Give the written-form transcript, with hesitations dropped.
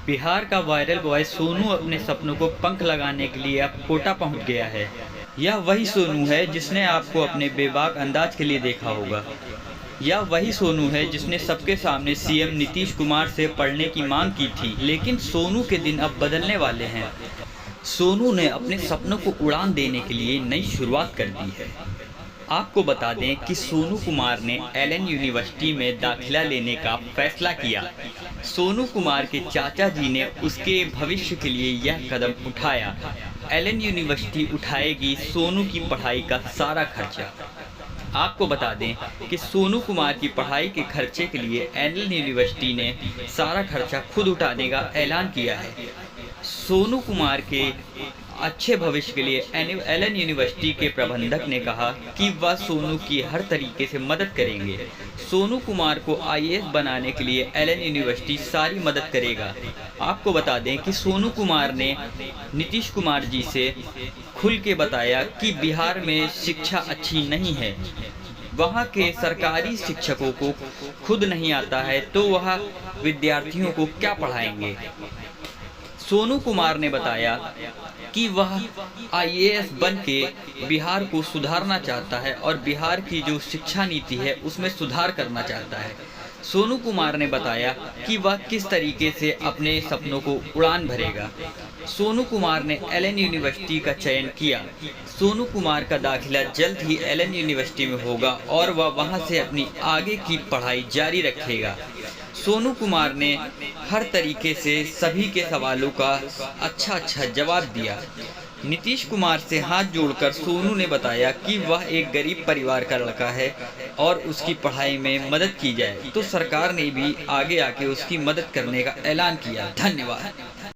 बिहार का viral boy Sonu अपने सपनों को पंख लगाने के लिए अब कोटा पहुंच गया है। यह वही सोनू है जिसने आपको अपने बेबाक अंदाज के लिए देखा होगा। यह वही सोनू है जिसने सबके सामने सीएम नीतीश कुमार से पढ़ने की मांग की थी। लेकिन सोनू के दिन अब बदलने वाले हैं। सोनू ने अपने सपनों को उड़ान देने के लिए नई शुरुआत कर दी है। आपको बता दें कि सोनू कुमार ने एलन यूनिवर्सिटी में दाखिला लेने का फैसला किया। सोनू कुमार के चाचा जी ने उसके भविष्य के लिए यह कदम उठाया। एलन यूनिवर्सिटी उठाएगी सोनू की पढ़ाई का सारा खर्चा। आपको बता दें कि सोनू कुमार की पढ़ाई के खर्चे के लिए एलन यूनिवर्सिटी ने सारा खर्चा खुद उठाने का ऐलान किया है। सोनू कुमार के अच्छे भविष्य के लिए एलन यूनिवर्सिटी के प्रबंधक ने कहा कि वह सोनू की हर तरीके से मदद करेंगे। सोनू कुमार को आईएएस बनाने के लिए एलन यूनिवर्सिटी सारी मदद करेगा। आपको बता दें कि सोनू कुमार ने नीतीश कुमार जी से खुल के बताया कि बिहार में शिक्षा अच्छी नहीं है, वहाँ के सरकारी शिक्षकों को खुद नहीं आता है तो वह विद्यार्थियों को क्या पढ़ाएंगे। सोनू कुमार ने बताया कि वह आईएएस बन के बिहार को सुधारना चाहता है और बिहार की जो शिक्षा नीति है उसमें सुधार करना चाहता है। सोनू कुमार ने बताया कि वह किस तरीके से अपने सपनों को उड़ान भरेगा। सोनू कुमार ने एलन यूनिवर्सिटी का चयन किया। सोनू कुमार का दाखिला जल्द ही एलन यूनिवर्सिटी में होगा और वह वहां से अपनी आगे की पढ़ाई जारी रखेगा। सोनू कुमार ने हर तरीके से सभी के सवालों का अच्छा जवाब दिया। नीतीश कुमार से हाथ जोड़कर सोनू ने बताया कि वह एक गरीब परिवार का लड़का है और उसकी पढ़ाई में मदद की जाए, तो सरकार ने भी आगे आके उसकी मदद करने का ऐलान किया। धन्यवाद।